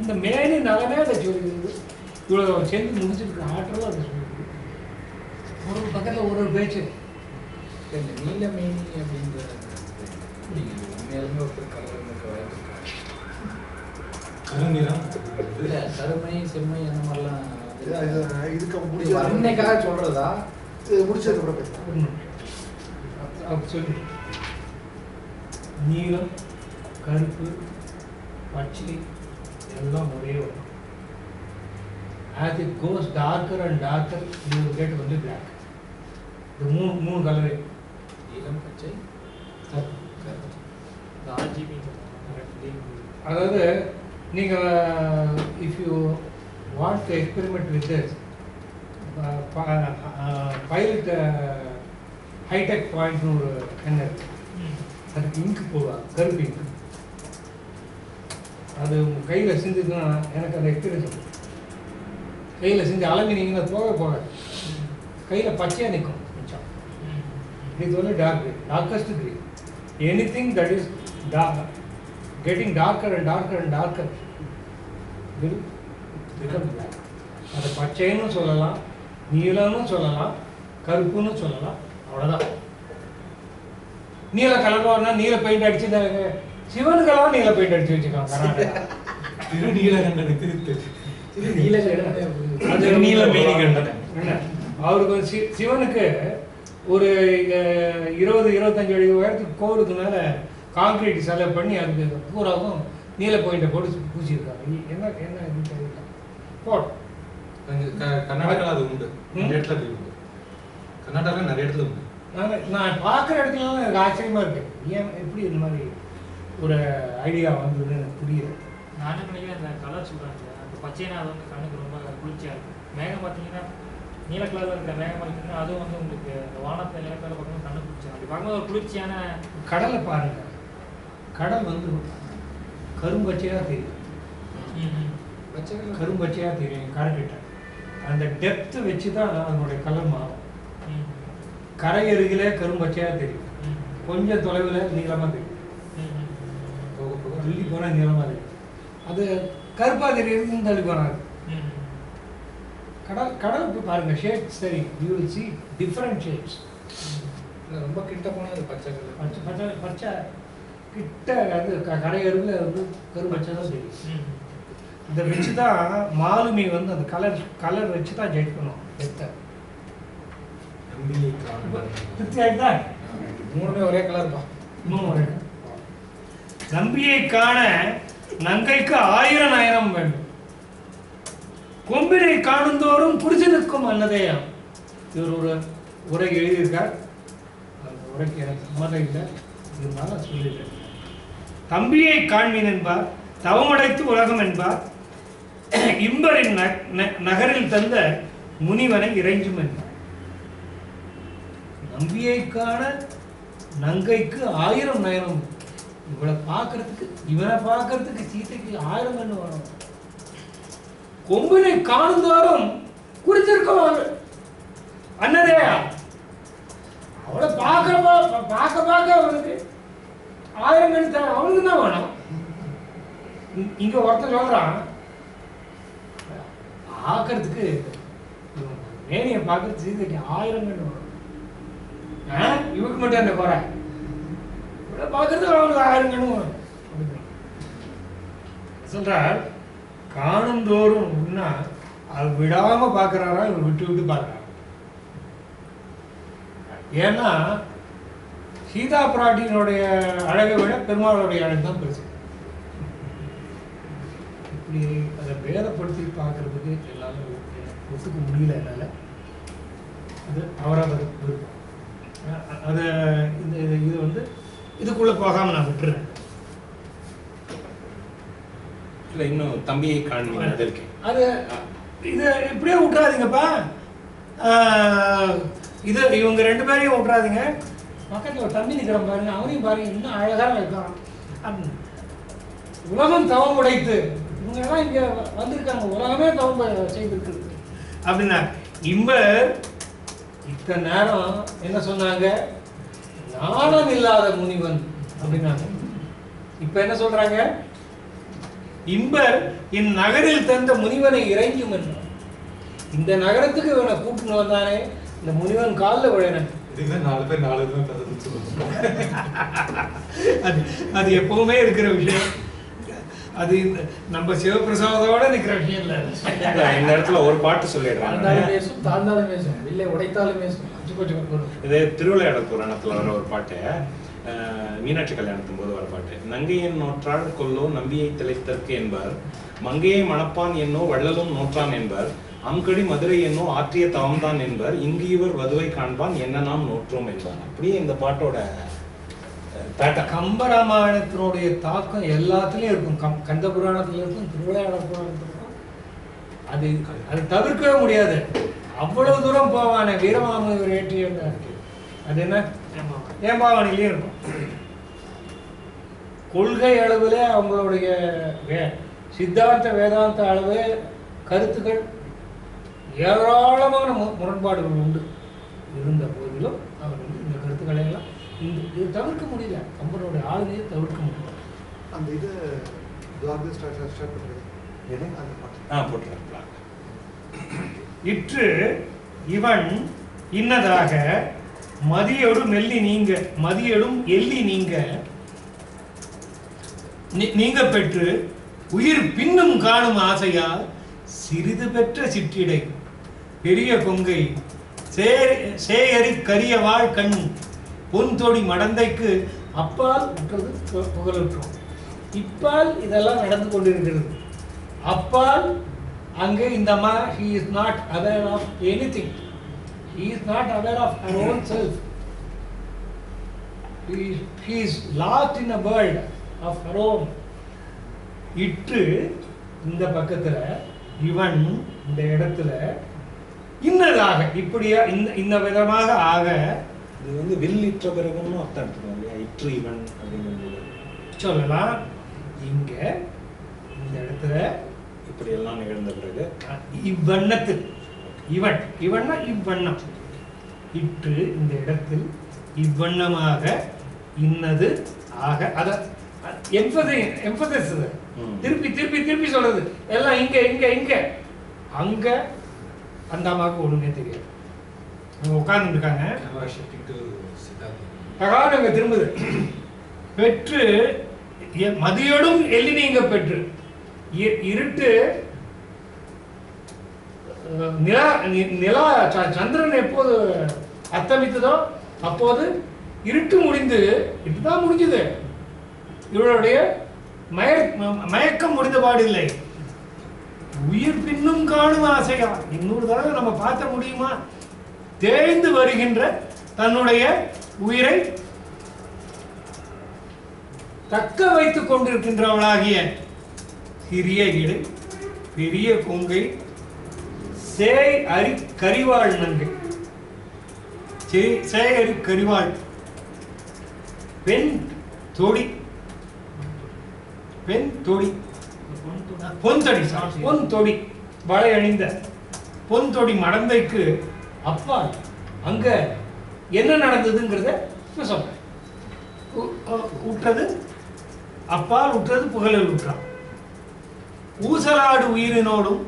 இந்த மேனி நலமே அதை சொல்லிடுது. இவ்வளோ செஞ்சு முடிச்சுட்டு ஆற்றலாம் அதை சொல்லிடுது. ஒரு பக்கத்தில் ஒரு பேச்சு இந்த நீலமேனி அப்படின்ற உண்மையாலுமே ஒருத்தர் கலந்துக்க வாய்ப்பு கருநிறம் இல்லை, கருமை செம்மை அந்த மாதிரிலாம் இதுக்கு முடிச்சு இன்னைக்காக சொல்றதா? இது முடிச்சதுக்கு அப்புறம் அப்படி சொல்லி நீலம், கருப்பு, பச்சை எல்லாம் ஒரே வரும். As it goes darker and darker, you will get only black. இந்த மூணு கலரு நீலம், பச்சை, அதாவது நீங்கள் if you want to experiment with this pilot hi tech பாயிண்ட்னு ஒரு என்ன இருக்கு, அதுக்கு இங்கு போடுவாங்க, கருப்பு இங்கு. அது உங்கள் கையில் செஞ்சுதுன்னா எனக்கு அந்த எக்ஸ்பீரியன்ஸ் இருக்கும். கையில் செஞ்சு அலமினீங்கன்னா போக கையில் பச்சையாக நிற்கும் மிச்சம். இது வந்து dark green, darkest green. Anything that is getting darker and darker and darker will become black. அது பச்சைன்னு சொல்லலாம், நீலம்னு சொல்லலாம், கருப்புன்னு சொல்லலாம், அவ்வளோதான். நீல கலர் வரனா நீல பெயிண்ட் அடிச்சு சிவனுக்கெல்லாம் நீல பெயிண்ட் அடிச்சு வச்சுக்காங்க கர்நாடகா. திருநீலகண்டனை திருத்து அது நீலமேனி கண்டனை. அவருக்கு சிவனுக்கு ஒரு 20-25 அடி உயரத்துக்கு கோவிலுக்கு மேலே கான்கிரீட் சிலை பண்ணி அதுக்கு பூராவும் நீல பெயிண்டை போட்டு பூசியிருக்காங்க. என்ன என்ன தெரியல. போட் கர்நாடகாவில் அது உண்டு, நிறைய இடத்துல அது உண்டு. கர்நாடகாவில் நிறைய இடத்துல உண்டு. நான் பார்க்குற இடத்துலலாம் எனக்கு ஆச்சரியமாக இருக்கு. ஏன் எப்படி இந்த மாதிரி ஒரு ஐடியா வந்ததுன்னு எனக்கு புரியல. நானும் நினைக்கிறேன் அந்த கலர் சொல்கிறாங்க, அந்த பச்சைனா அது வந்து கண்ணுக்கு ரொம்ப குளிர்ச்சியாக இருக்கும். மேகம் பார்த்தீங்கன்னா நீல கலரில் இருக்கிற மேகம் பார்த்தீங்கன்னா அதுவும் வந்து உங்களுக்கு அந்த வானத்தை நிலக்கடலை பார்க்கும்போது கண்ணு குளிர்ச்சி. அப்படி பார்க்கும்போது ஒரு குளிர்ச்சியான கடலை பாருங்க, கடல் வந்து கரும்பச்சையாக தெரியும், கரும்பச்சையாக தெரியும் கடற்கிட்ட. அந்த டெப்த்து வச்சு தான் அதனுடைய கலர் மாறும். கரை அருகிலே கரும்பச்சையாக தெரியும், கொஞ்சம் தொலைவில் நீளமாக தெரியும், தள்ளி போனால் நீளமாக தெரியும். அது கருப்பாக தெரியுது, தள்ளி போனாது. கடல் பாருங்க, ஷேட்ஸ் தெரியும். You will see different shades. ரொம்ப கிட்ட போனால் அது பச்சை பச்சை பச்சை பச்சை கிட்ட அது கரை அருகில் வந்து கரும்பச்சை தான் தெரியும். இதை வச்சு தான் மாலுமி வந்து அந்த கலர் வச்சு தான் ஜட்ஜ் பண்ணுவோம். திருப்தி ஆகிட்டா? மூணுமே ஒரே கலர் தான். இன்னும் ஒரே நம்பியை காண நங்கைக்கு 1000 நயனம் வேண்டும், கொம்பினை காணுந்தோறும் குடிச்சு நிற்கும் அல்லதேயாம். இவர் ஒரு உரை எழுதியிருக்கார். அந்த உரைக்கு எனக்கு சம்மதம் இல்லை, இருந்தாலும் சொல்லிடுறேன். தம்பியை காண்மின் என்பார், தவமடைத்து உலகம் என்பார், இம்பரின் நகரில் தந்த முனிவனை இறைஞ்சும் என்பார். நம்பியை காண நங்கைக்கு 1000 நயனம். இவனை பார்க்கறதுக்கு சீதைக்கு 1000 கண்ணு வரும். கொம்பினை காணுந்தோறும் குடிச்சிருக்கோம் அண்ணதேயா. அவளை பார்க்க அவனுக்கு 1000 கண்ணு தான், அவனுக்கு தான் வேணும். இங்க ஒருத்தர் சொல்றான், பார்க்கறதுக்கு மேனியை பார்க்கறது சீதைக்கு 1000 கண்ணு வரும். இவருக்கு மட்டும் என்ன குறை? பார்க்கறது அவனுக்கு 1000 கண்ணு வரும் சொல்றார். காணுந்தோறும் அது விடாம பார்க்கிறாரா, இவர் விட்டு பார்க்கிறார். ஏன்னா சீதா பிராட்டியினுடைய அழகை விட பெருமாளுடைய அழகு தான் பெருசு. இப்படி அதை பேதப்படுத்தி பார்க்கறதுக்கு எல்லாரும் ஒத்துக்க முடியல என்னால். அது அவரவர் விருப்பம். அதை இது வந்து இதுக்குள்ளே போகாமல் நான் விட்டுறேன். இல்லை, இன்னும் தம்பியை காண்பீங்க அது இருக்கு. அது இதை இப்படியே விட்டுறாதீங்கப்பா. இவங்க 2 பேரையும் விட்டுறாதீங்க. பக்கத்தில் ஒரு தம்பி நிற்கிறான் பாருங்க, அவனையும் பாருங்க, இன்னும் அழகாக இருக்கான். உலகம் தவம் உடைத்து இவங்க எல்லாம் இங்கே வந்திருக்காங்க, உலகமே தவம் செய்திருக்கிறது அப்படின்னா. இம்பர் இத்தனை நேரம் என்ன சொன்னாங்க? நாணம் இல்லாத முனிவன் அப்படின்னாங்க. இப்போ என்ன சொல்றாங்க? இம்பர் என் நகரில் தந்த முனிவனை இறைஞ்சும் என்றார். இந்த நகரத்துக்கு இவனை கூப்பிட்டு வந்தானே, இந்த முனிவன் காலில் விழணும். இதுக்கு 4 பேர் 4 விதமா கதை சொல்லுவாங்க. அது எப்பவுமே இருக்கிற விஷயம். அது நம்ம சிவபிரசாதோட நிற்கிற விஷயம் இல்லை. இந்த இடத்துல ஒரு பாட்டு சொல்லிடுறாங்க. தாழ்ந்தாலும் பேசும், தாழ்ந்தாலும் பேசும், இல்லை உடைத்தாலும் பேசும். இது திருவிளையாடல் புராணத்துல வர ஒரு பாட்டு, மீனாட்சி கல்யாணத்தின் போது வர பாட்டு. நங்கையன் நோற்றாள் கொல்லோ நம்பியை திளைத்தற்கு என்பார், மங்கையை மணப்பான் என்னோ வள்ளலும் நோற்றான் என்பார், அங்கடி மதுரை என்னோ ஆற்றிய தவம்தான் என்பார், இங்கு இவர் வதுவை காண்பான் என்ன நாம் நோற்றோம் என்பார். அப்படியே இந்த பாட்டோட கம்பராமாயணத்தினுடைய தாக்கம் எல்லாத்துலயும் இருக்கும். கந்த புராணத்துல இருக்கும், திருவிளையாட புராணத்துல இருக்கும். அது தவிர்க்கவே முடியாது. அவ்வளவு தூரம் போவான வீரமாமுனிவர் ஏற்றிய அது என்ன ஏம்பாவனிலேயே இருக்கும். கொள்கை அளவுல அவங்களுடைய சித்தாந்த வேதாந்த அளவு கருத்துக்கள் ஏராளமான முரண்பாடுகள் உண்டு. இருந்த போதிலும் அவர் இந்த கருத்துக்களை எல்லாம் இது தவிர்க்க முடியல. கம்பனுடைய ஆளுமையை தவிர்க்க முடியல. அந்த இது ஸ்டார்ட் பண்ணுறது இற்று இவன் இன்னதாக மதியோடு மெல்லி நீங்க மதியடும் எல்லி நீங்க பெற்று உயிர் பின்னும் காணும் ஆசையால் சிறிது பெற்ற சிற்றிடை பெரிய கொங்கை சேயரி கரிய வாழ் கண் பொன்தொடி மடந்தைக்கு அப்பால் உற்றது புகழுற்றோம். இப்பால் இதெல்லாம் நடந்து கொண்டிருக்கிறது. அப்பால் அங்கே இந்த அம்மா he is not aware of anything. He is not aware of her own self. He is lost in a world of her own. இற்று இந்த பக்கத்துல இவன் இந்த இடத்துல இன்னதாக இப்படியா இந்த விதமாக ஆக, இது வந்து வில் இற்ற பிறகுன்னு அர்த்தம் எடுத்துக்கோங்க இல்லையா? இற்று இவன் அப்படிங்கிறது சொல்லலாம். இங்க இந்த இடத்துல இப்படி எல்லாம் நிகழ்ந்த பிறகு இவ்வண்ணத்தில் இவன் இவன்னா இவ்வண்ணம் இற்று இந்த இடத்தில் இவ்வண்ணமாக இன்னது ஆக. அத எம்பசிஸ் திருப்பி திருப்பி திருப்பி சொல்றது எல்லாம் இங்க இங்க இங்க அங்க. அந்த அம்மாவுக்கு ஒண்ணுமே தெரியாது. அவங்க உட்கார்ந்து இருக்காங்க. அங்க திரும்புது. பெற்று மதியோடும் எள்ளி நீங்க பெற்று இருட்டு நிலா சந்திரன் எப்போது அத்தமித்ததோ அப்போது இருட்டு முடிந்து இதுதான் முடிஞ்சது. இவளுடைய மயக்கம் முடிந்த பாடு இல்லை. உயிர் பின்னும் காணும் ஆசையா இன்னொரு தடவை நம்ம பார்த்த முடியுமா? தேய்ந்து வருகின்ற தன்னுடைய உயிரை தக்க வைத்துக் கொண்டிருக்கின்றவளாகிய சிறிய இடை பெரிய கொங்கை சேய் அரி கரிவாள் நங்கை சேய் அரி கரிவாள் பெண் தொடி பொன் தொடி வளை அணிந்த பொன் தொடி மடந்தைக்கு அப்பால் அங்க என்ன நடந்ததுங்கிறத சொல்றேன். உற்றது அப்பால் உற்றது புகழில் உற்றான். ஊசலாடு உயிரினோடும்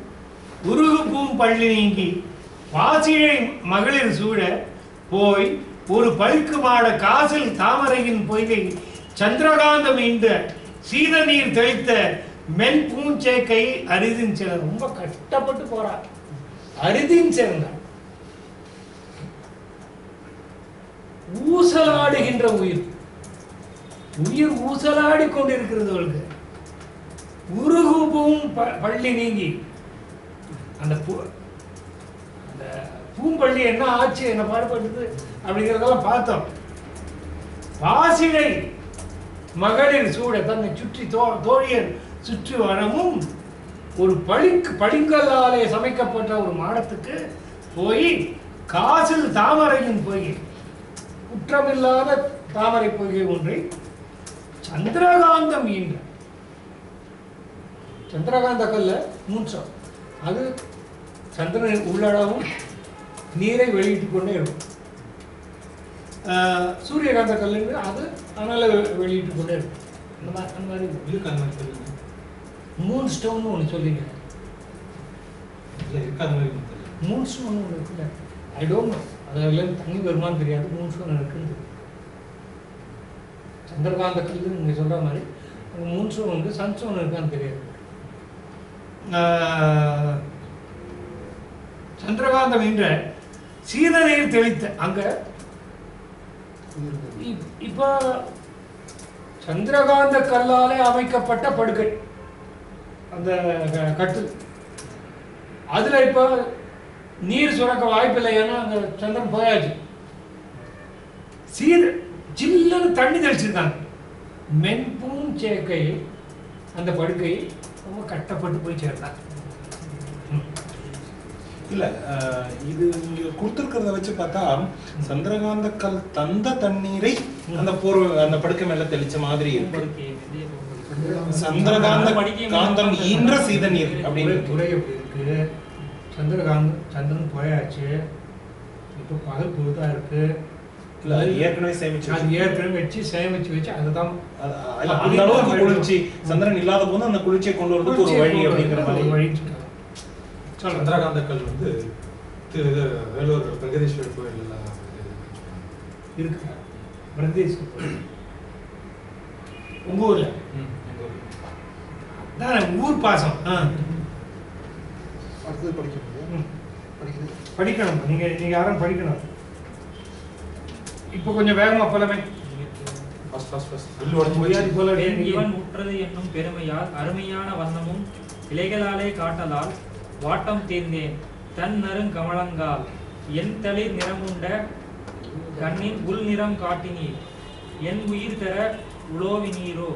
உருகு பூம் பள்ளி நீங்கி வாசிழை மகளிர் சூழ போய் ஒரு பழுக்கு மாட காசில் தாமரையின் பொய்கை சந்திரகாந்தம் ஈண்ட சீத நீர் தெளித்த மென் பூஞ்சேக்கை அரிதின் சிலர். ரொம்ப கஷ்டப்பட்டு போறார். அரிதின் சேர்ந்தார். ஊசலாடுகின்ற உயிர் ஊசலாடி கொண்டிருக்கிறது. அவளுக்கு உருகுபூம் பள்ளி நீங்கி அந்த பூம்பள்ளி என்ன ஆச்சு என்ன பாடுபட்டது அப்படிங்கிறதெல்லாம் பார்த்தோம். வாசிழை மகளிர் சூட தன்னை சுற்றி தோழியர் சுற்றி வரவும் ஒரு பளிங்கல்லாலே சமைக்கப்பட்ட ஒரு மாடத்துக்கு போய் காசில் தாமரையின் பொய்கை குற்றமில்லாத தாமரை பொய்கை ஒன்றை சந்திரகாந்தம் ஈன்ற சந்திரகாந்த கல்ல மூன்றம் அது சந்திரன் உள்ளளவும் நீரை வெளியிட்டுக் கொண்டே இருக்கும். சூரியகாந்த கல் அது அதனால வெளியிட்டுக் கொண்டே இருக்கும். அந்த மாதிரி மூன் ஸ்டோன் ஒன்று சொல்லிங்க. இல்லை இருக்காத மாதிரி எனக்கு தெரியல. மூன் ஸ்டோன் ஒன்று இருக்குல்ல, ஐ டோன்ட் நோ, அதில் தண்ணி வருமானு தெரியாது. மூன் ஸ்டோன் இருக்குன்னு தெரியும். சந்திரகாந்த கல் நீங்கள் சொல்கிற மாதிரி மூன் ஸ்டோன் இருக்குது, சன் ஸ்டோன் இருக்கான்னு தெரியாது. சந்திரகாந்தம் என்ற சீதநீர் தெளித்த அங்கே இப்போ சந்திரகாந்த கல்லாலே அமைக்கப்பட்ட படுக்கை அந்த கட்டு, அதில் இப்போ நீர் சுரக்க வாய்ப்பில்லை. ஏன்னா அங்கே சந்திரன் போயாச்சு. சில்லுன்னு தண்ணி தெளிச்சிருக்காங்க. மென்பூன் சேர்க்கை அந்த படுக்கை ரொம்ப கட்டப்பட்டு போய் சேர்ந்தாங்க. இல்ல இது நீங்க கொடுத்துருக்கிறத வச்சு பார்த்தா சந்திரகாந்த கல் தந்த தண்ணீரை அந்த அந்த படுக்கை மேல தெளிச்ச மாதிரி இருக்கு. சந்திரகாந்த காந்தம் ஈன்ற சீதநீர் அப்படின்னு துறை எப்படி இருக்கு. சந்திரன் போயாச்சு, இப்போ பகல் பொழுதா இருக்கு. இல்ல அது ஏற்கனவே சேமிச்சு வச்சு அதுதான் அந்த அளவுக்கு குளிர்ச்சி. சந்திரன் இல்லாத போது அந்த குளிர்ச்சியை கொண்டு வரதுக்கு ஒரு வழி அப்படிங்கிற மாதிரி வழி. சந்திரகாந்த கல் வந்து வேலூர் பிரகதீஸ்வரர் கோயில் இருக்கு. பிரகதீஸ்வரர் கோயில் உங்க ஊர்ல ஊர் பாசம். அடுத்தது படிக்கணும். படிக்கணும். நீங்க யாரும் படிக்கணும். இப்போ கொஞ்சம் வேகமா போலமே. இவன் உற்றது என்னும் பெருமையால் அருமையான வண்ணமும் இலைகளாலே காட்டலால் வாட்டம் தீர்ந்தேன் தன் நறுங்கமலங்கால் என் தளிர் நிறமுண்ட கண்ணின் உள் நிறம் காட்டினீர் என் உயிர் தர உலோவினீரோ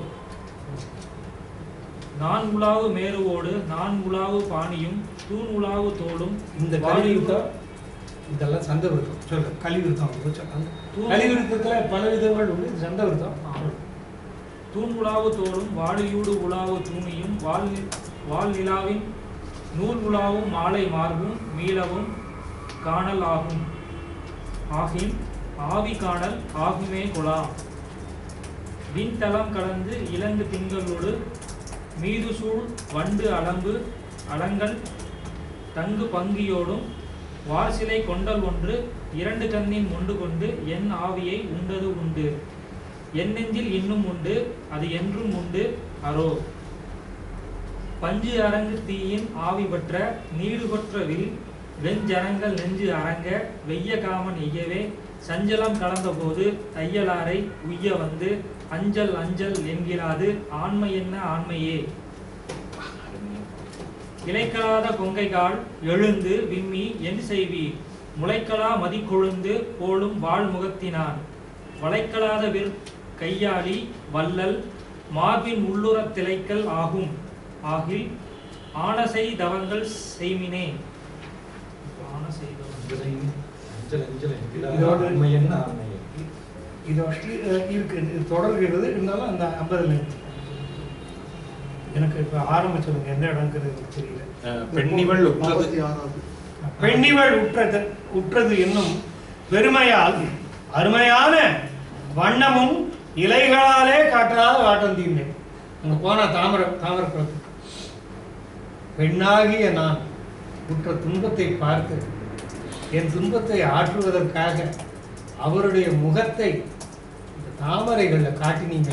நான் உலாவு மேருவோடு நான் உலாவு பாணியும் தூண் உலாவு தோளும். இந்த கலிவிருத்தம் இதெல்லாம் சந்த விருத்தம். சொல்ல கலிவிருத்தம். கலிவிருத்தத்துல பல விதங்கள் உண்டு. சந்த விருத்தம். தூண் உலாவு தோளும் வாழியூடு உலாவு தூணியும் வால் நிலாவின் நூல் உலாவும் மாலை மார்பும் மீளவும் காணல் ஆகும் ஆகின் ஆவி காணல் ஆகுமே கொலாம் விண்தளம் கடந்து இலங்கு திங்களோடு மீது சூழ் வண்டு அலம்பு அலங்கள் தங்கு பங்கியோடும் வார்சிலை கொண்டல் ஒன்று இரண்டு கண்ணின் மொண்டு கொண்டு என் ஆவியை உண்டது உண்டு என் நெஞ்சில் இன்னும் உண்டு அது என்றும் உண்டு அரோ பஞ்சு அரங்கு தீயின் ஆவி பற்ற நீடு பற்ற வில் வெஞ்சரங்கள் நெஞ்சு அரங்க வெய்ய காமன் எய்யவே சஞ்சலம் கலந்த போது தையலாரை உய்ய வந்து அஞ்சல் அஞ்சல் என்கிறாது ஆண்மை என்ன ஆண்மையே இலைக்கலாத கொங்கைகால் எழுந்து விம்மி என் செய்வி முளைக்கலா மதிக்கொழுந்து போலும் வாழ் முகத்தினான் வளைக்கலாத கையாளி வல்லல் மார்பின் உள்ளுறத் திளைக்கல் ஆகும் ஆகில் ஆனசை தவங்கள் செய்மினே. தொடர்கிறது. இருந்தாலும் அந்த 50 எனக்கு இப்ப ஆரம்பிச்சிருங்க. எந்த இடங்கிறது தெரியல. பெண்ணிவள் உற்றது என்னும் பெருமையால் அருமையான வண்ணமும் இலைகளாலே காட்டாத வாட்டம் தீர்ந்தேன். அங்க போனா தாமரை குளத்துக்கு பெண்ணாகிய நான் உற்ற துன்பத்தை பார்த்து என் துன்பத்தை ஆற்றுவதற்காக அவருடைய முகத்தை இந்த தாமரைகளில் காட்டினீங்க.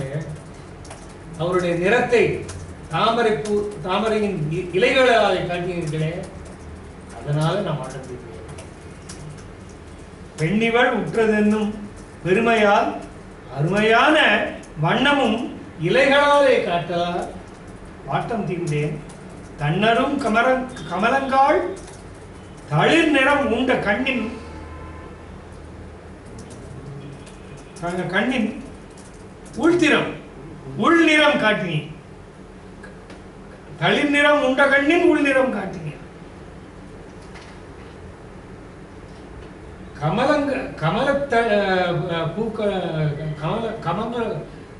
அவருடைய நிறத்தை தாமரையின் இலைகளால் காட்டினீர்களே, அதனால நான் வாழ்ந்தேன். பெண்ணிவள் உற்றதென்னும் பெருமையால் அருமையான வண்ணமும் இலைகளாலே காட்டலால் வாட்டம் தீர்ந்தேன். தன்னரும் கமலங்காள் தளிர் நிறம் உண்ட கண்ணின் உள் நிறம் காட்டினேன். தளிர் நிறம் உண்ட கண்ணின் உள் நிறம் காட்டினேன்.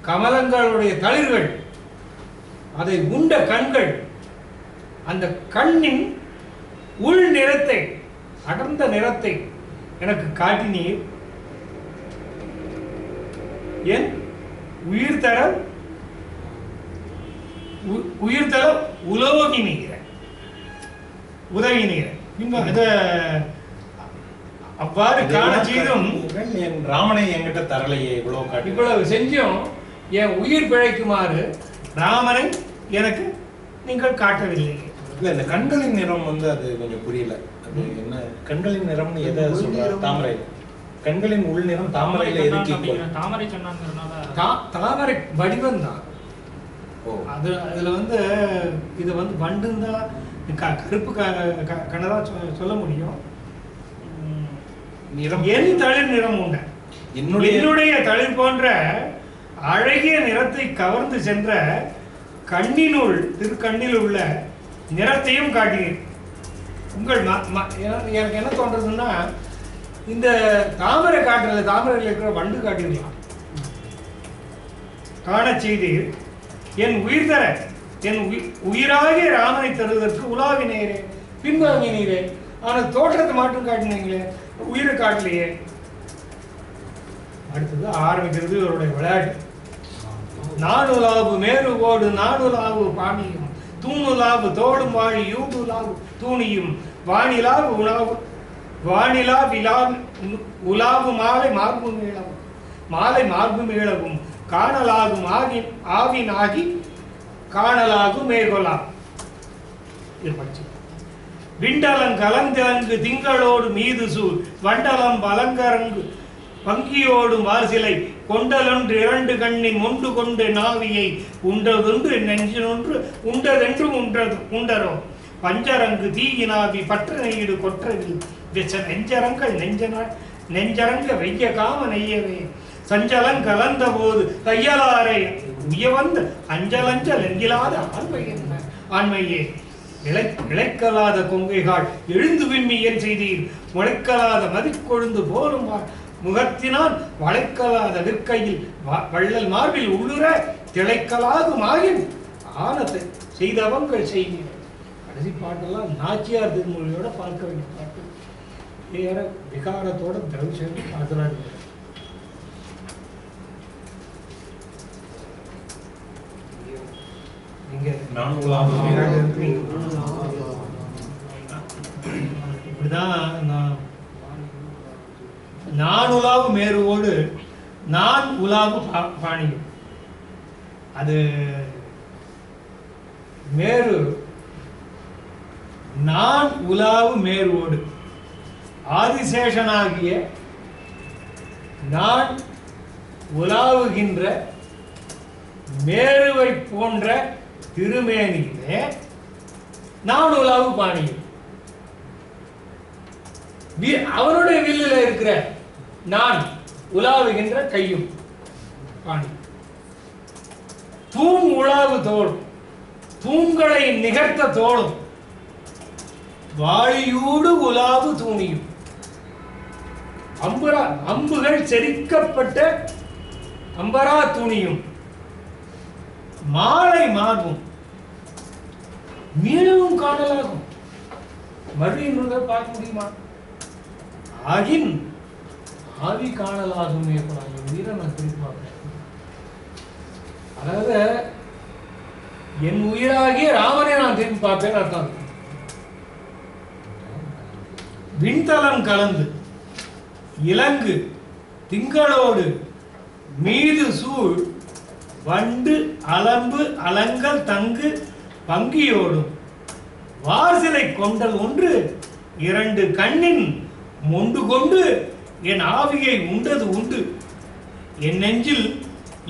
கமலங்களுடைய தளிர்கள், அதை உண்ட கண்கள், அந்த கண்ணின் உள் நிறத்தை, அடர்ந்த நிறத்தை எனக்கு காட்டினீர். என் உயிர் தர உயிர்த்தல உலோகி நீர உதவி நீர இன்னும் இதை அவ்வாறு காண செய்தும் என் ராமனை என்கிட்ட தரலையே இவ்வளவு காட்டி இவ்வளவு செஞ்சும் என் உயிர் பிழைக்குமாறு ராமனை எனக்கு நீங்கள் காட்டவில்லை. இல்ல இந்த கண்களின் நிறம் வந்து அது கொஞ்சம் புரியல. அது என்ன கண்களின் நிறம்னு எதை சொல்றாரு? தாமரை கண்களின் உள் நிறம் தாமரையில எதுக்கு தாமரை கண்ணாங்கிறதுனால தாமரை வடிவம் தான். ஓ அது அதுல வந்து இது வந்து வண்டுன்னு தான் கருப்பு கண்ணதா சொல்ல முடியும். நிறம் என் தளிர் நிறம் உண்ட என்னுடைய தளிர் போன்ற அழகிய நிறத்தை கவர்ந்து சென்ற கண்ணினுள் திருக்கண்ணில் உள்ள நிறத்தையும் காட்டினேன். உங்கள் எனக்கு என்ன தோன்றதுன்னா இந்த தாமரை காட்டுறது தாமரையில் இருக்கிற வண்டு காட்டிடலாம். காண செய்தீர் என் உயிர் தர என் உயிராகிய ராமனை தருவதற்கு உலாவினேரே பின்வாங்கினீரே. ஆனால் தோற்றத்தை மட்டும் காட்டினீங்களே, உயிரை காட்டலையே. அடுத்தது ஆரம்பிக்கிறது இவருடைய விளையாட்டு. நானுலாவு மேலுவோடு நானுலாவு பாணியும் தூணுலாவு தோடும் வாழி யூடுலாவு தூணியும் வானிலாவு உணவு வானிலா விழா உலாவு மாலை மார்பு மீளவும் மாலை மார்பு மீளவும் காணலாகும் ஆவினாகி காணலாகும் மேகொலா. இது படிச்சு விண்டலம் கலந்திலங்கு திங்களோடு மீது சூழ் வண்டலம் பலங்கரங்கு பங்கியோடும் வாசிலை கொண்டலொன்று இரண்டு கண்ணின் ஒன்று கொண்டு நாவியை உண்டதொன்று நெஞ்சினொன்று உண்டதென்றும் உண்டரோ பஞ்சரங்கு தீயினாவி பற்ற நெய்யிடு கொற்றவில் வெச்ச நெஞ்சரங்கள் நெஞ்சரங்க வெய்ய காம நெய்யவே சஞ்சலம் கலந்த போது தையலாரை உயவந்த அஞ்சலஞ்சல் என்கிலாத ஆண்மையே இழைக்கலாத கொங்கைகள் எழுந்து விண்மியன் செய்தீர் முளைக்கலாத மதிக்கொழுந்து போலும் முகத்தினால் வளைக்கலாத விற்கையில் வள்ளல் மார்பில் உள்ளுர திளைக்கலாகும் ஆகின் ஆனத்தை செய்தவங்கள் செய்கிறேன். கடைசி பாட்டெல்லாம் நாச்சியார் திருமொழியோட பார்க்க வேண்டிய பாட்டு. ஏற விகாரத்தோட திரவிசேகர் பார்க்கிறாரு. இப்படிதான் நான் உலாவு மேருவோடு நான் உலாவு பாணியும். அது மேரு நான் உலாவு மேருவோடு ஆதிசேஷனாகிய நான் உலாவுகின்ற மேருவை போன்ற திருமேனியிலே நான் உலாவு பாணியும். அவனுடைய வில்லில் இருக்கிற நான் உலாவுகின்ற கையும் பாணி. தூண் உலாவு தோளும் தூண்களை நிகர்த்த தோளும் வாழியூடு உலாவு தூணியும் அம்புகள் செரிக்கப்பட்ட அம்பரா துணியும் மாலை மார்பும் மீளவும் காணலாகும். மறுபடியும் பார்க்க முடியுமா? ஆகின் ஆவி காணலாகும். உயிரை நான் திருப்பி பார்க்கிறேன். அதாவது என் உயிராகிய ராமனை நான் திருப்பி பார்ப்பேன் அர்த்தம். விண்தலம் கலந்து இலங்கு திங்களோடு மீது சூழ் வண்டு அலம்பு அலங்கல் தங்கு பங்கியோடும் வாசிலை கொண்டல் ஒன்று இரண்டு கண்ணின் மொண்டு கொண்டு என் ஆவியை உண்டது உண்டு என் நெஞ்சில்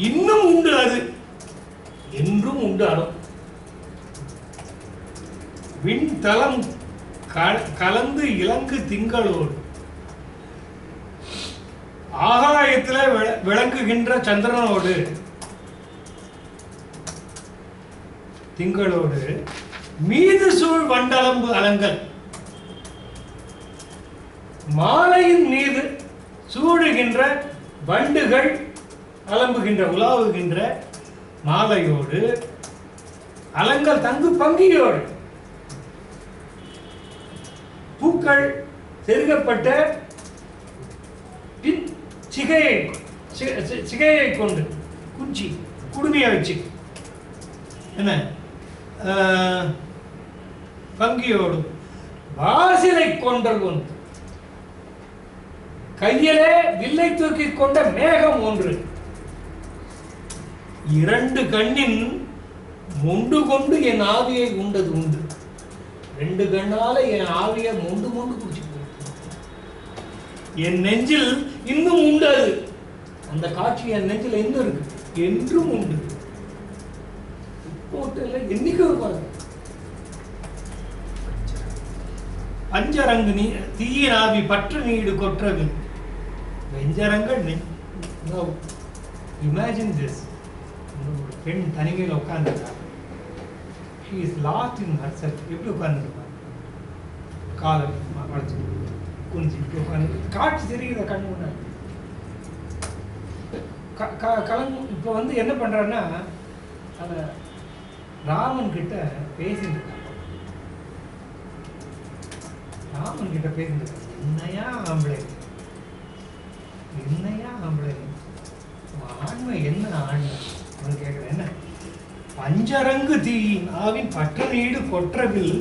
இன்னும் உண்டு அது என்றும் உண்டு அடும். விண்தலம் கலந்து இலங்கு திங்களோடு ஆகாயத்திலே விளங்குகின்ற சந்திரனோடு திங்களோடு மீது சூழ் வண்டலம்பு அலங்கல் மாலையின் மீது சூடுகின்ற வண்டுகள் அலம்புகின்ற உலாவுகின்ற மாலையோடு அலங்கல் தங்கு பங்கியோடு பூக்கள் செருகப்பட்ட சிகையை கொண்டு குச்சி குடுமையை வச்சு என்ன பங்கியோடும் வாசிலை கொண்டல் கையிலே வில்லை தூக்கி கொண்ட மேகம் ஒன்று இரண்டு கண்ணின் மொண்டு கொண்டு என் ஆவியை உண்டது உண்டு. ரெண்டு கண்ணால என் ஆவியை மொண்டு மொண்டு குடிச்சு என் நெஞ்சில் இன்னும் உண்டு. அது அந்த காட்சி என் நெஞ்சில் இன்னும் இருக்கு, என்றும் உண்டு. என்னைக்கு ஒரு பாருங்க. பஞ்சரங்கு தீயின் ஆவி பற்று நீடு கொற்றது வெஞ்சரங்கள். Imagine this. ஒரு பெண் தனிமையில் உட்கார்ந்துருக்காங்க. She is lost in herself. எப்படி உட்கார்ந்துருப்பாங்க? காலை வளைச்சு குனிஞ்சிட்டு உட்காந்து காட்சி தெரியுற கண்ணு முன்னாடி கலந்து. இப்போ வந்து என்ன பண்றாருன்னா ராமன் கிட்ட பேசிட்டு இருக்காங்க. ராமன் கிட்ட பேசிட்டு இருக்காங்க. என்னையா ஆம்பளை, என்னையா ஆம்பளை, ஆண்மை என்ன ஆண்மை கேட்கிறேன். என்ன பஞ்சரங்கு தீயின் ஆவின் பற்ற நீடு கொற்றவில்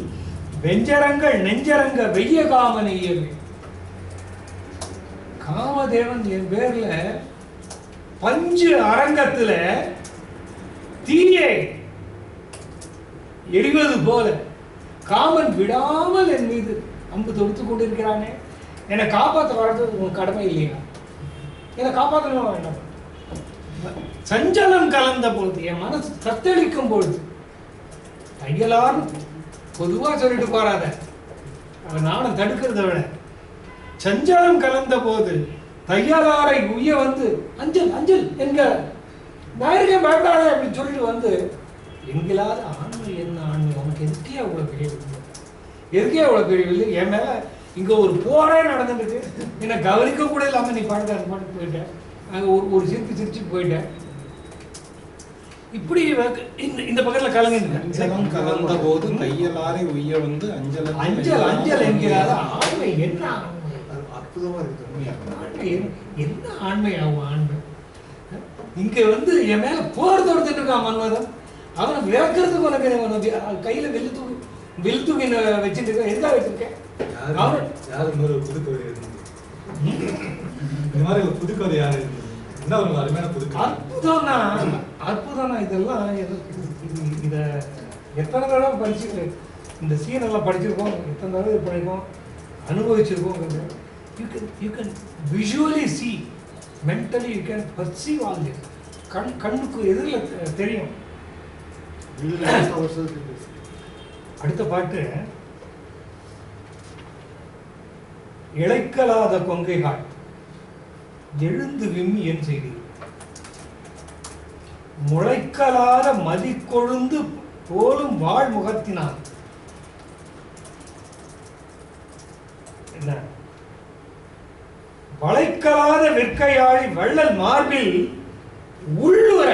வெஞ்சரங்கள் நெஞ்சரங்க வெய்ய காமனையவே. காமதேவன் என் பேர்ல பஞ்சு அரங்கத்துல தீயை எரிவது போல காமன் விடாமல் என் மீது அம்பு தொடுத்து கொண்டிருக்கிறானே. என்னை காப்பாற்ற வர்றது உன் கடமை இல்லையா? என்னை காப்பாற்றணும் வேண்டாம். சஞ்சலம் கலந்த பொழுது, என் மனசு தத்தளிக்கும் பொழுது, தையலாரும் பொதுவா சொல்லிட்டு போறாத, அவன் நானும் தடுக்கிறத விட சஞ்சலம் கலந்த போது தையலாரை உய்ய வந்து அஞ்சல் அஞ்சல் என்க நாயகே பயப்படாத அப்படின்னு சொல்லிட்டு வந்து எங்களாத ஆண்மை என்ன ஆண்மை, அவனுக்கு எதுக்கே அவ்வளவு பெரிய எதுக்கே அவ்வளவு பெரிய இல்லை. என் மேல இங்க ஒரு போரே நடந்துட்டு என்னை கவனிக்க கூட இல்லாம நீ பாட்டு போயிட்டேன். அங்க ஒரு சிரிப்பு சிரிச்சுட்டு போயிட்டேன். இப்படி இந்த பக்கத்துல கலங்க கலந்த போது தையலாரை உய்ய வந்து அஞ்சல் அஞ்சல் அஞ்சல் என்கிறாத ஆண்மை என்ன அற்புதமா இருக்கு. என்ன ஆண்மை ஆகும் ஆண்மை? இங்க வந்து என் மேல போர் தொடுத்துட்டு இருக்கான் மன்மதன். அவனை விளக்குறதுக்கு உனக்கு கையில வெள்ளு தூக்கி வச்சுட்டு இருக்க. எதுக்காக வச்சிருக்கேன்? புதுக்கதை இந்த மாதிரி ஒரு புதுக்கதை யாரு இருந்தது? என்ன ஒரு அருமையான புதுக்கதை. அற்புதம்னா இதெல்லாம் இத எத்தனை தடவை படிச்சு இந்த சீன் எல்லாம் படிச்சிருக்கோம், எத்தனை தடவை படிப்போம், அனுபவிச்சிருக்கோம். You can visually see, mentally you can perceive all this. கண்ணுக்கு எதிரில் தெரியும். அடுத்த பாட்டு இழைக்கலாத கொங்கைகாள் எழுந்து விம்மி என் செய்தி முளைக்கலாத மதிக்கொழுந்து போலும் வாழ் முகத்தினான். என்ன வளைக்கலாத விற்கையாழி வள்ளல் மார்பில் உள்ளுர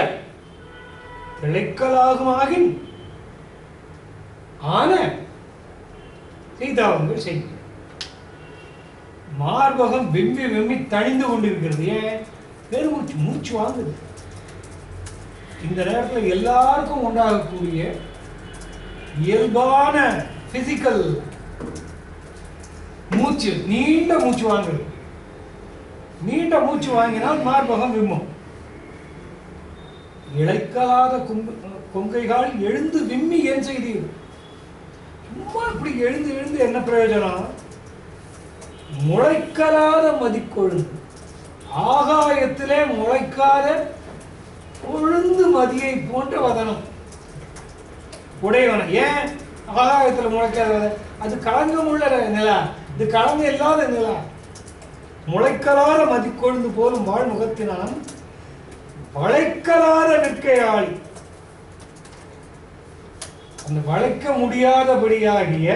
திளைக்கலாகுமாகின் ஆன செய்தாவங்கள் செய்ய மார்பகம் விம்மி விம்மி தணிந்து கொண்டிருக்கிறது. ஏன்? பெருமூச்சு மூச்சு வாங்குது. இந்த நேரத்தில் எல்லாருக்கும் உண்டாகக்கூடிய இயல்பான பிசிக்கல் மூச்சு, நீண்ட மூச்சு வாங்குது. நீண்ட மூச்சு வாங்கினால் மார்பகம் விம்மும். இழைக்காத கொங்கைகள் எழுந்து விம்மி ஏன் செய்தீர்? சும்மா இப்படி எழுந்து எழுந்து என்ன பிரயோஜனம்? முளைக்கலாத மதிக்கொழுந்து, ஆகாயத்திலே முளைக்காத கொழுந்து மதியை போன்ற வதனம் உடையவன. ஏன் ஆகாயத்தில் முளைக்காத? அது களங்கம் உள்ள நிலா, இது களங்கம் இல்லாத நிலா. முளைக்கலாத மதிக்கொழுந்து போலும் வாழ்முகத்தினான் வளைக்கலாத விற்கையாளி. அந்த வளைக்க முடியாதபடியாகிய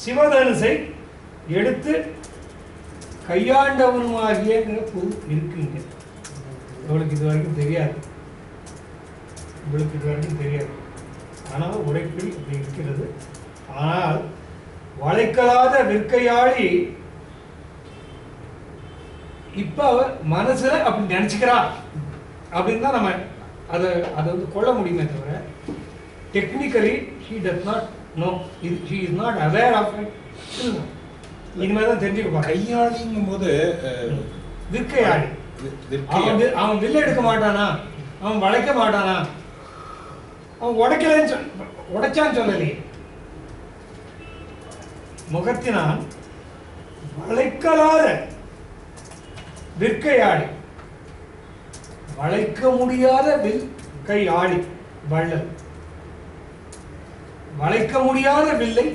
சிவதனுசை எடுத்து கையாண்டவனுமாகிய பொருள் இருக்குங்க. இவளுக்கு இது வரைக்கும் தெரியாது, இவளுக்கு இது வரைக்கும் தெரியாது. ஆனால் உடைப்பில் அப்படி இருக்கிறது. ஆனால் வளைக்கலாத விற்கையாளி இப்ப மனசுல அப்படி நினைச்சுக்கிறா அப்படின்னு தான் நம்ம அதை வந்து கொள்ள முடியுமே தவிர technically she does not know, she is not aware of it. இனிமேல் தான் தெரிஞ்சுக்க. கையாளிங்கும் போது விற்கையாளி. அவன் வில்ல எடுக்க மாட்டானா, அவன் வளைக்க மாட்டானா, அவன் உடைக்கலன்னு உடைச்சான்னு சொல்லலையே. முகத்தினால் வளைக்கலாத விற்கையாளி, வளைக்க முடியாத விற்கையாளி வள்ளல், வளைக்க முடியாத வில்லை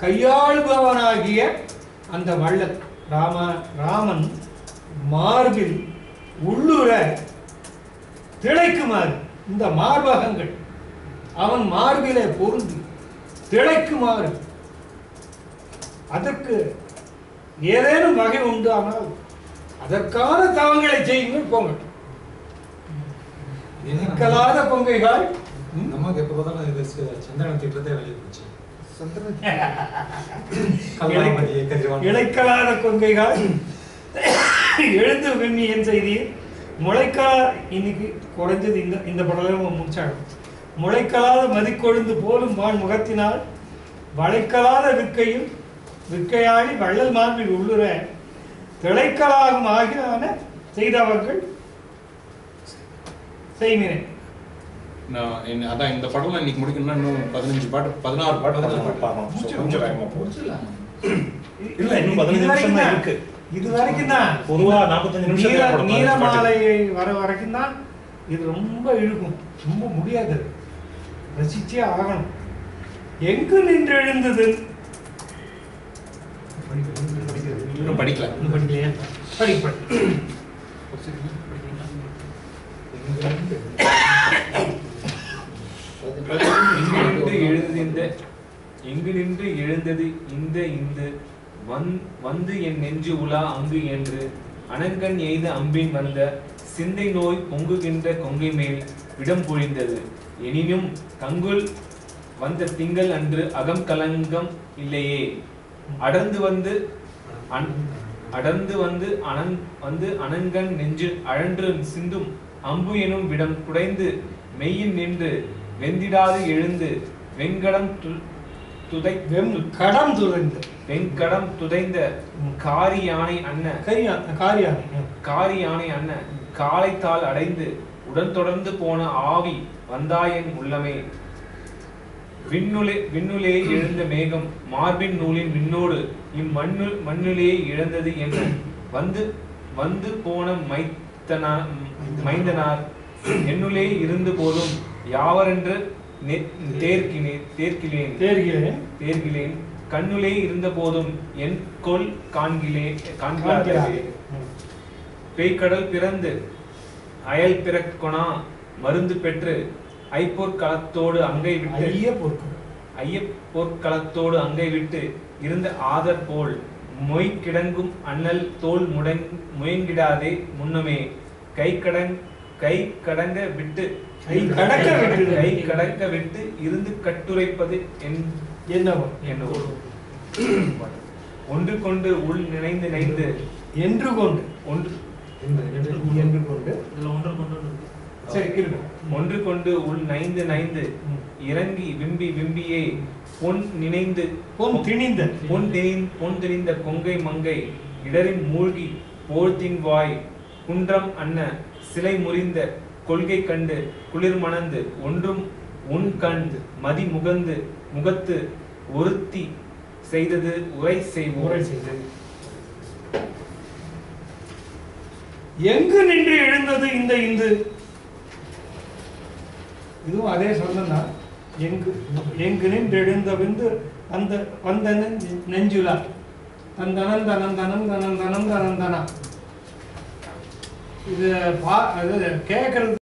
கையாளுபவனாகிய அந்த வள்ளல் ராமன் மார்பில் உள்ளுர திளைக்குமாறு, இந்த மார்பகங்கள் அவன் மார்பிலே பொருந்தி திளைக்குமாறு, அதற்கு ஏதேனும் வகை உண்டு, ஆனால் அதற்கான தவங்களை செய்யுங்கள் போங்க. நிற்கலாத பொங்கைகள் நமக்கு எப்போ பார்த்தாலும் இது சந்திரனை திட்டத்தை வெளியே போச்சு. இழைக்கலாத கொங்கைகள் எழுந்து விம்மியின் செய்தியில் முளைக்கால, இன்னைக்கு குறைஞ்சது இந்த படம் முடிச்சாங்க. முளைக்கலாத மதிக்கொழுந்து போலும் வான் முகத்தினால் வளைக்கலாத விற்கையும் விற்கையாளி வள்ளல் மார்பில் உள்ளுர திளைக்கலாகும் ஆகியன செய்தவர்கள் செய்கிறேன். அதான் இந்த படம்ல இன்னைக்கு முடிக்கணும்னா இன்னும் 15 பாட்டு 16 பாட்டு பார்க்கணும். கொஞ்சம் வேகமா போச்சு. இல்ல இன்னும் 15 நிமிஷம் தான் இருக்கு. இது வரைக்கும் தான் பொதுவா 45 நிமிஷம் நீலமாலை வர வரைக்கும் தான் இது ரொம்ப இழுக்கும், ரொம்ப முடியாது, ரசிச்சே ஆகணும். எங்கு நின்று எழுந்தது படிக்கல படிக்கலையா? படிப்ப எங்கு நின்று எழுந்தது இந்த இந்து வந்து என் நெஞ்சு உலா அங்கு என்று அனங்கன் எய்த அம்பின் வந்த சிந்தை நோய் பொங்குகின்ற கொங்கை மேல் விடம் பொழிந்தது. எனினும் கங்குல் வந்த திங்கள் அன்று அகம் கலங்கம் இல்லையே, அடர்ந்து வந்து அனங்கன் நெஞ்சு அழன்று சிந்தும் அம்பு எனும் விடம் குடைந்து மெய்யின் நின்று வெந்திடாது எழுந்து வெங்கடம் துதைந்த காரி யானை அண்ண காலைத்தால் அடைந்து உடன் தொடர்ந்து போன ஆவி வந்தாயன் உள்ளமே. விண்ணுலே எழுந்த மேகம் மார்பின் நூலின் விண்ணோடு மண்ணுலே இழந்தது என வந்து போன மைந்தனார் என்னுள்ளே இருந்து போதும் யாவரென்று தேர்கிலேன் கண்ணுலே இருந்த போதும் என் கொல் காண்கிலே. பேய்கடல் பிறந்து அயல் பிறக்கொணா மருந்து பெற்று ஐப்பொற்களத்தோடு அங்கை விட்டு இருந்த ஆதர் போல் மொய் கிடங்கும் அண்ணல் தோல் முயங்கிடாதே முன்னமே கை கடங்க விட்டு இருந்து கட்டுரைப்பது என்னவோ ஒன்று கொண்டு உள் நினைந்து என்று கொண்டு ஒன்று கொண்டு உள் நைந்து இறங்கி விம்பியே பொன் திணிந்த கொங்கை மங்கை இடரின் மூழ்கி போழ்த்தின் வாய் குன்றம் அண்ண சிலை முறிந்த கொள்கை கண்டு குளிர் மணந்து ஒன்றும் உன் கண் மதி முகத்து ஒருத்தி செய்தது உரை செய்தது. எங்கு நின்று எழுந்தது இந்த இந்து? இதுவும் அதே சொல்லலாம். எங்கு நின்று எழுந்த விந்து அந்த வந்த நெஞ்சுலா தந்தனந்தனந்தனந்தனந்தனந்தனந்தனா. இது கேட்கறது